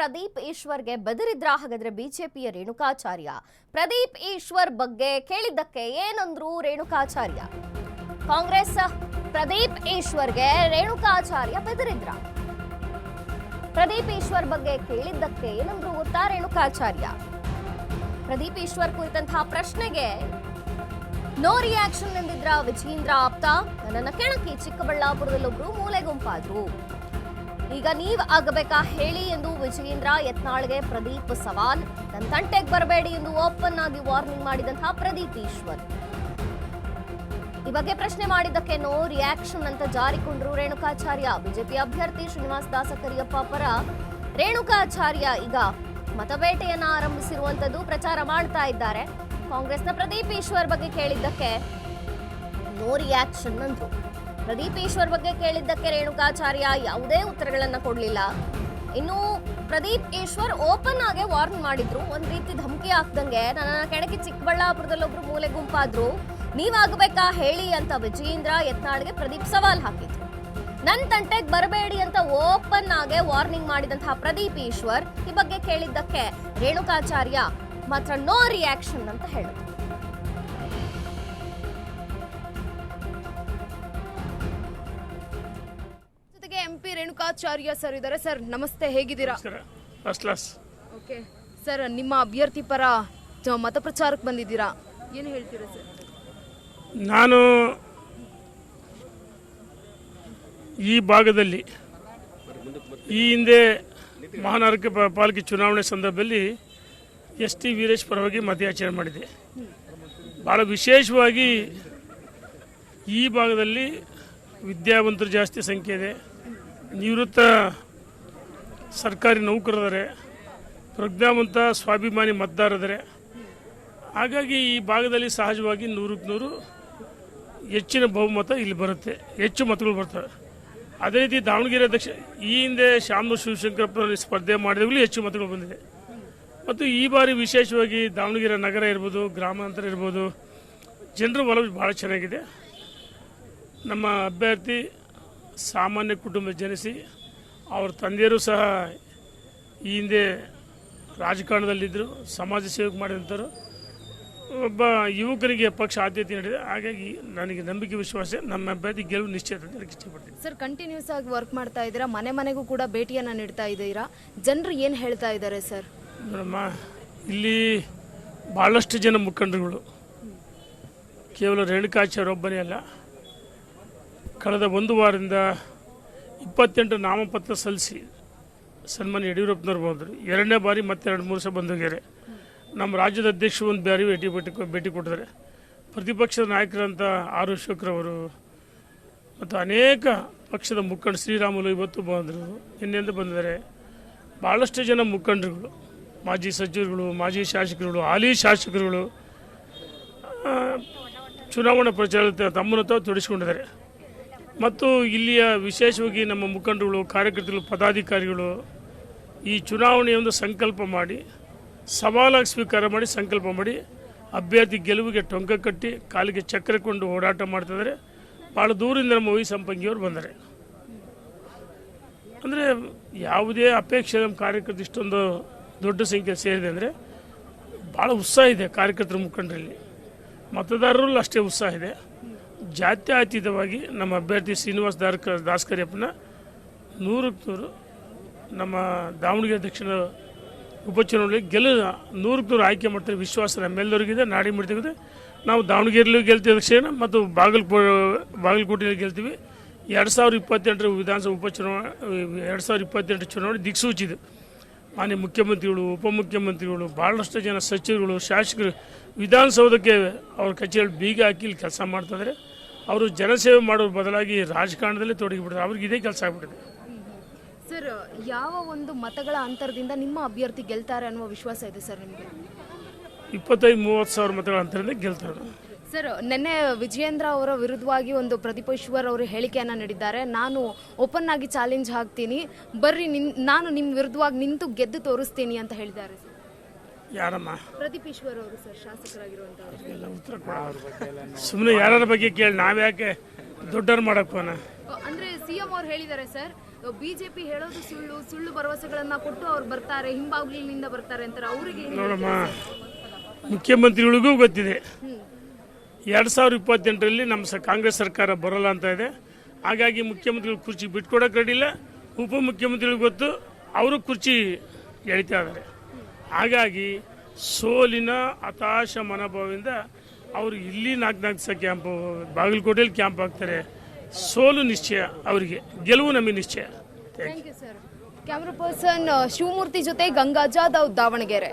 ಪ್ರದೀಪ್ ಈಶ್ವರ್ಗೆ ಬೆದರಿದ್ರ ಹಾಗಾದ್ರೆ ಬಿಜೆಪಿಯ ರೇಣುಕಾಚಾರ್ಯ ಪ್ರದೀಪ್ ಈಶ್ವರ್ ಬಗ್ಗೆ ಕೇಳಿದ್ದಕ್ಕೆ ಏನಂದ್ರು ರೇಣುಕಾಚಾರ್ಯ ಕಾಂಗ್ರೆಸ್ ಪ್ರದೀಪ್ ಈಶ್ವರ್ಗೆ ರೇಣುಕಾಚಾರ್ಯ ಬೆದರಿದ್ರ ಪ್ರದೀಪ್ ಈಶ್ವರ್ ಬಗ್ಗೆ ಕೇಳಿದ್ದಕ್ಕೆ ಏನಂದ್ರು ಗೊತ್ತಾ ರೇಣುಕಾಚಾರ್ಯ ಪ್ರದೀಪ್ ಈಶ್ವರ್ ಕುರಿತಂತಹ ಪ್ರಶ್ನೆಗೆ ನೋ ರಿಯಾಕ್ಷನ್ ಎಂದಿದ್ರ ವಿಜಯೇಂದ್ರ ಆಪ್ತ ನನ್ನನ್ನ ಕೆಣಕಿ ಚಿಕ್ಕಬಳ್ಳಾಪುರದಲ್ಲೊಬ್ರು ಮೂಲೆ ಗುಂಪಾದ್ರು ಈಗ ನೀವ್ ಆಗಬೇಕಾ ಹೇಳಿ ಎಂದು ವಿಜಯೇಂದ್ರ ಯತ್ನಾಳ್ಗೆ ಪ್ರದೀಪ್ ಸವಾಲ್ ನನ್ನ ತಂಟೆಗೆ ಬರಬೇಡಿ ಎಂದು ಓಪನ್ ಆಗಿ ವಾರ್ನಿಂಗ್ ಮಾಡಿದಂತಹ ಪ್ರದೀಪ್ ಈಶ್ವರ್ ಈ ಬಗ್ಗೆ ಪ್ರಶ್ನೆ ಮಾಡಿದ್ದಕ್ಕೆ ನೋ ರಿಯಾಕ್ಷನ್ ಅಂತ ಜಾರಿಕೊಂಡ್ರು ರೇಣುಕಾಚಾರ್ಯ ಬಿಜೆಪಿ ಅಭ್ಯರ್ಥಿ ಶ್ರೀನಿವಾಸ್ ದಾಸಕರಿಯಪ್ಪ ಪರ ರೇಣುಕಾಚಾರ್ಯ ಈಗ ಮತಬೇಟೆಯನ್ನ ಆರಂಭಿಸಿರುವಂತದ್ದು ಪ್ರಚಾರ ಮಾಡ್ತಾ ಇದ್ದಾರೆ ಕಾಂಗ್ರೆಸ್ನ ಪ್ರದೀಪ್ ಈಶ್ವರ್ ಬಗ್ಗೆ ಕೇಳಿದ್ದಕ್ಕೆ ನೋ ರಿಯಾಕ್ಷನ್ ಅಂದ್ರು ಪ್ರದೀಪ್ ಈಶ್ವರ್ ಬಗ್ಗೆ ಕೇಳಿದ್ದಕ್ಕೆ ರೇಣುಕಾಚಾರ್ಯ ಯಾವುದೇ ಉತ್ತರಗಳನ್ನ ಕೊಡ್ಲಿಲ್ಲ ಇನ್ನು ಪ್ರದೀಪ್ ಈಶ್ವರ್ ಓಪನ್ ಆಗಿ ವಾರ್ನ್ ಮಾಡಿದ್ರು ಒಂದ್ ರೀತಿ ಧಮಕಿ ಹಾಕ್ದಂಗೆ ನನ್ನ ಕೆಣಕಿ ಚಿಕ್ಕಬಳ್ಳಾಪುರದಲ್ಲೊಬ್ರು ಮೂಲೆ ಗುಂಪಾದ್ರು ನೀವಾಗಬೇಕಾ ಹೇಳಿ ಅಂತ ವಿಜಯೇಂದ್ರ ಯತ್ನಾಳ್ಗೆ ಪ್ರದೀಪ್ ಸವಾಲ್ ಹಾಕಿದ್ರು ನನ್ ತಂಟೆಗೆ ಬರಬೇಡಿ ಅಂತ ಓಪನ್ ಆಗಿ ವಾರ್ನಿಂಗ್ ಮಾಡಿದಂತಹ ಪ್ರದೀಪ್ ಈಶ್ವರ್ ಈ ಬಗ್ಗೆ ಕೇಳಿದ್ದಕ್ಕೆ ರೇಣುಕಾಚಾರ್ಯ ಮಾತ್ರ ನೋ ರಿಯಾಕ್ಷನ್ ಅಂತ ಹೇಳಿದ್ರು ಎಂಪಿ ರೇಣುಕಾಚಾರ್ಯ ಸರ್ ಇದ್ದಾರೆ ಸರ್ ನಮಸ್ತೆ ಹೇಗಿದ್ದೀರಾ ಫಸ್ಟ್ ಕ್ಲಾಸ್ ಓಕೆ ಸರ್ ನಿಮ್ಮ ಅಭ್ಯರ್ಥಿ ಪರ ಮತ ಪ್ರಚಾರಕ್ಕೆ ಬಂದಿದ್ದೀರಾ ಏನು ಹೇಳ್ತೀರಾ ಸರ್ ನಾನು ಈ ಭಾಗದಲ್ಲಿ ಈ ಹಿಂದೆ ಮಹಾನಗರ ಪಾಲಿಕೆ ಚುನಾವಣೆ ಸಂದರ್ಭದಲ್ಲಿ ಎಸ್ ಟಿ ವೀರೇಶ್ ಪರವಾಗಿ ಮತಯಾಚನೆ ಮಾಡಿದೆ ಭಾಳ ವಿಶೇಷವಾಗಿ ಈ ಭಾಗದಲ್ಲಿ ವಿದ್ಯಾವಂತರು ಜಾಸ್ತಿ ಸಂಖ್ಯೆ ಇದೆ ನಿವೃತ್ತ ಸರ್ಕಾರಿ ನೌಕರರಿದ್ದಾರೆ ಪ್ರಜ್ಞಾವಂತ ಸ್ವಾಭಿಮಾನಿ ಮತದಾರರಿದ್ದಾರೆ ಹಾಗಾಗಿ ಈ ಭಾಗದಲ್ಲಿ ಸಹಜವಾಗಿ 100ಕ್ಕೆ 100 ಹೆಚ್ಚಿನ ಬಹುಮತ ಇಲ್ಲಿ ಬರುತ್ತೆ ಹೆಚ್ಚು ಮತಗಳು ಬರ್ತವೆ ಅದೇ ರೀತಿ ದಾವಣಗೆರೆ ಈ ಹಿಂದೆ ಶಾಮನೂರು ಶಿವಶಂಕರಪ್ಪನಲ್ಲಿ ಸ್ಪರ್ಧೆ ಮಾಡಿದಾಗಲೂ ಹೆಚ್ಚು ಮತಗಳು ಬಂದಿದೆ ಮತ್ತು ಈ ಬಾರಿ ವಿಶೇಷವಾಗಿ ದಾವಣಗೆರೆ ನಗರ ಇರ್ಬೋದು ಗ್ರಾಮಾಂತರ ಇರ್ಬೋದು ಜನರ ಒಲವು ಭಾಳ ಚೆನ್ನಾಗಿದೆ ನಮ್ಮ ಅಭ್ಯರ್ಥಿ ಸಾಮಾನ್ಯ ಕುಟುಂಬ ಜನಿಸಿ ಅವ್ರ ತಂದೆಯರು ಸಹ ಈ ಹಿಂದೆ ರಾಜಕಾರಣದಲ್ಲಿದ್ದರು ಸಮಾಜ ಸೇವೆ ಮಾಡಿದಂಥವ್ರು ಒಬ್ಬ ಯುವಕರಿಗೆ ಪಕ್ಷ ಆದ್ಯತೆ ನೀಡಿದೆ ಹಾಗಾಗಿ ನನಗೆ ನಂಬಿಕೆ ವಿಶ್ವಾಸ ನಮ್ಮ ಅಭ್ಯರ್ಥಿ ಗೆಲುವು ನಿಶ್ಚಿತ ಅಂತ ಹೇಳಕ್ಕೆ ಇಷ್ಟಪಡ್ತೀನಿ ಸರ್ ಕಂಟಿನ್ಯೂಸ್ ಆಗಿ ವರ್ಕ್ ಮಾಡ್ತಾ ಇದ್ದೀರಾ ಮನೆ ಮನೆಗೂ ಕೂಡ ಭೇಟಿಯನ್ನು ನೀಡ್ತಾ ಇದ್ದೀರಾ ಜನರು ಏನು ಹೇಳ್ತಾ ಇದ್ದಾರೆ ಸರ್ ನೋಡಮ್ಮ ಇಲ್ಲಿ ಭಾಳಷ್ಟು ಜನ ಮುಖಂಡರುಗಳು ಕೇವಲ ರೇಣುಕಾಚಾರ್ಯ ಒಬ್ಬನೇ ಅಲ್ಲ ಕಳೆದ ಒಂದು ವಾರದಿಂದ 28 ನಾಮಪತ್ರ ಸಲ್ಲಿಸಿ ಸನ್ಮಾನ್ಯ ಯಡಿಯೂರಪ್ಪನವ್ರು ಬಂದರು ಎರಡನೇ ಬಾರಿ ಮತ್ತೆ 2-3 ಸಲ ಬಂದೋಗ್ಯಾರೆ ನಮ್ಮ ರಾಜ್ಯದ ಅಧ್ಯಕ್ಷರು ಒಂದು ಬಾರಿ ಭೇಟಿ ಕೊಟ್ಟಿದ್ದಾರೆ ಪ್ರತಿಪಕ್ಷದ ನಾಯಕರಂಥ ಆರ್ ಅಶೋಕ್ರವರು ಮತ್ತು ಅನೇಕ ಪಕ್ಷದ ಮುಖಂಡ ಶ್ರೀರಾಮುಲು ಇವತ್ತು ಬಂದರು ನಿನ್ನೆಂದು ಬಂದಿದ್ದಾರೆ ಭಾಳಷ್ಟು ಜನ ಮುಖಂಡರುಗಳು ಮಾಜಿ ಸಚಿವರುಗಳು ಮಾಜಿ ಶಾಸಕರುಗಳು ಹಾಲಿ ಶಾಸಕರುಗಳು ಚುನಾವಣಾ ಪ್ರಚಾರ ತಮ್ಮನ್ನು ತಾವು ತೊಡಗಿಸಿಕೊಂಡಿದ್ದಾರೆ ಮತ್ತು ಇಲ್ಲಿಯ ವಿಶೇಷವಾಗಿ ನಮ್ಮ ಮುಖಂಡರುಗಳು ಕಾರ್ಯಕರ್ತರು ಪದಾಧಿಕಾರಿಗಳು ಈ ಚುನಾವಣೆಯೊಂದು ಸಂಕಲ್ಪ ಮಾಡಿ ಸವಾಲಾಗಿ ಸ್ವೀಕಾರ ಮಾಡಿ ಸಂಕಲ್ಪ ಮಾಡಿ ಅಭ್ಯರ್ಥಿ ಗೆಲುವಿಗೆ ಟೊಂಕ ಕಟ್ಟಿ ಕಾಲಿಗೆ ಚಕ್ರ ಕೊಂಡು ಓಡಾಟ ಮಾಡ್ತಿದ್ದಾರೆ ಭಾಳ ದೂರದಿಂದ ನಮ್ಮ ವೈ ಸಂಪಂಗಿಯವರು ಬಂದರೆ ಅಂದರೆ ಯಾವುದೇ ಅಪೇಕ್ಷೆ ನಮ್ಮ ಕಾರ್ಯಕರ್ತರು ಇಷ್ಟೊಂದು ದೊಡ್ಡ ಸಂಖ್ಯೆ ಸೇರಿದೆ ಅಂದರೆ ಭಾಳ ಉತ್ಸಾಹ ಇದೆ ಕಾರ್ಯಕರ್ತರ ಮುಖಂಡರಲ್ಲಿ ಮತದಾರರಲ್ಲೂ ಅಷ್ಟೇ ಉತ್ಸಾಹ ಇದೆ ಜಾತ್ಯತೀತವಾಗಿ ನಮ್ಮ ಅಭ್ಯರ್ಥಿ ಶ್ರೀನಿವಾಸ್ ದಾಸಕರಿಯಪ್ಪನ 100ಕ್ಕೆ 100 ನಮ್ಮ ದಾವಣಗೆರೆ ದಕ್ಷಿಣ ಉಪಚುನಾವಣೆಯಲ್ಲಿ 100ಕ್ಕೆ 100 ಆಯ್ಕೆ ಮಾಡ್ತಾರೆ ವಿಶ್ವಾಸ ನಮ್ಮೆಲ್ಲರಿಗಿದೆ ನಾಡಿ ಮಿಡ್ತಿದೆ ನಾವು ದಾವಣಗೆರೆಯಲ್ಲೂ ಗೆಲ್ತೀವಿ ದಕ್ಷಿಣ ಮತ್ತು ಬಾಗಲಕೋಟೆಯಲ್ಲಿ ಗೆಲ್ತೀವಿ 2028 ವಿಧಾನಸಭಾ ಉಪಚುನಾವಣೆ 2028 ಚುನಾವಣೆ ದಿಕ್ಸೂಚಿದೆ ಮಾನ್ಯ ಮುಖ್ಯಮಂತ್ರಿಗಳು ಉಪಮುಖ್ಯಮಂತ್ರಿಗಳು ಭಾಳಷ್ಟು ಜನ ಸಚಿವರುಗಳು ಶಾಸಕರು ವಿಧಾನಸೌಧಕ್ಕೆ ಅವ್ರ ಕಚೇರಿ ಬೀಗ ಹಾಕಿ ಇಲ್ಲಿ ಕೆಲಸ ಮಾಡ್ತಿದ್ದಾರೆ ಅವರು ಜನಸೇವೆ ಮಾಡೋದ್ರ ಬದಲಾಗಿ ರಾಜಕಾರಣದಲ್ಲಿ ತೊಡಗಿಬಿಡ್ತಾರೆ ಅವ್ರಿಗೆ ಇದೇ ಕೆಲಸ ಆಗ್ಬಿಟ್ಟಿದೆ ಸರ್ ಯಾವ ಒಂದು ಮತಗಳ ಅಂತರದಿಂದ ನಿಮ್ಮ ಅಭ್ಯರ್ಥಿ ಗೆಲ್ತಾರೆ ಅನ್ನುವ ವಿಶ್ವಾಸ ಇದೆ ಸರ್ ನಿಮಗೆ 25-30 ಸಾವಿರ ಮತಗಳ ಅಂತರದಿಂದ ಗೆಲ್ತಾರೆ ಸರ್ ನಿನ್ನೆ ವಿಜಯೇಂದ್ರ ಅವರ ವಿರುದ್ಧವಾಗಿ ಒಂದು ಪ್ರದೀಪ್ ಈಶ್ವರ್ ಅವರು ಹೇಳಿಕೆಯನ್ನು ನೀಡಿದ್ದಾರೆ ನಾನು ಓಪನ್ ಆಗಿ ಚಾಲೆಂಜ್ ಹಾಕ್ತೀನಿ ಬರ್ರಿ ನಾನು ನಿಮ್ಮ ವಿರುದ್ಧವಾಗಿ ನಿಂತು ಗೆದ್ದು ತೋರಿಸ್ತೀನಿ ಅಂತ ಹೇಳಿದ್ದಾರೆ ಸರ್ ಯಾರಮ್ಮ ಪ್ರದೀಪ್ ಈಶ್ವರ್ ಅವರು ಸರ್ ಶಾಸಕರಾಗಿರುವಂತವರು ಉತ್ತರ ಕೊಡ ಸುಮ್ಮನೆ ಯಾರ ಬಗ್ಗೆ ಕೇಳಿ ನಾವ್ಯಾಕೆ ದೊಡ್ಡವ್ರು ಮಾಡಕ್ಕೋನ ಅಂದ್ರೆ ಸಿಎಂ ಅವರು ಹೇಳಿದ್ದಾರೆ ಸರ್ ಬಿಜೆಪಿ ಹೇಳೋದು ಸುಳ್ಳು ಸುಳ್ಳು ಭರವಸೆಗಳನ್ನ ಕೊಟ್ಟು ಅವ್ರು ಬರ್ತಾರೆ, ಹಿಂಬಾಗಿಲಿನಿಂದ ಬರ್ತಾರೆ ಅಂತಾರೆ. ಅವರಿಗೆ ನೋಡಮ್ಮ, ಮುಖ್ಯಮಂತ್ರಿಗಳಿಗೂ ಗೊತ್ತಿದೆ 2028ರಲ್ಲಿ ನಮ್ಮ ಕಾಂಗ್ರೆಸ್ ಸರ್ಕಾರ ಬರೋಲ್ಲ ಅಂತ ಇದೆ. ಹಾಗಾಗಿ ಮುಖ್ಯಮಂತ್ರಿಗಳು ಕುರ್ಚಿ ಬಿಟ್ಕೊಡಕ್ಕೆ ರೆಡಿಲ್ಲ. ಉಪಮುಖ್ಯಮಂತ್ರಿಗಳು ಗೊತ್ತು, ಅವರು ಕುರ್ಚಿ ಎಳಿತಾ ಇದ್ದಾರೆ. ಹಾಗಾಗಿ ಸೋಲಿನ ಹತಾಶ ಮನೋಭಾವದಿಂದ ಅವರು ಇಲ್ಲಿ 4 ದಿವಸ ಕ್ಯಾಂಪು, ಬಾಗಲಕೋಟೆಯಲ್ಲಿ ಕ್ಯಾಂಪ್ ಹಾಕ್ತಾರೆ. ಸೋಲು ನಿಶ್ಚಯ, ಅವರಿಗೆ ಗೆಲುವು ನಮಗೆ ನಿಶ್ಚಯ. Thank you sir. Camera person Shivamurthy ಜೊತೆ ಗಂಗಾ ಜಾಧವ್, ದಾವಣಗೆರೆ.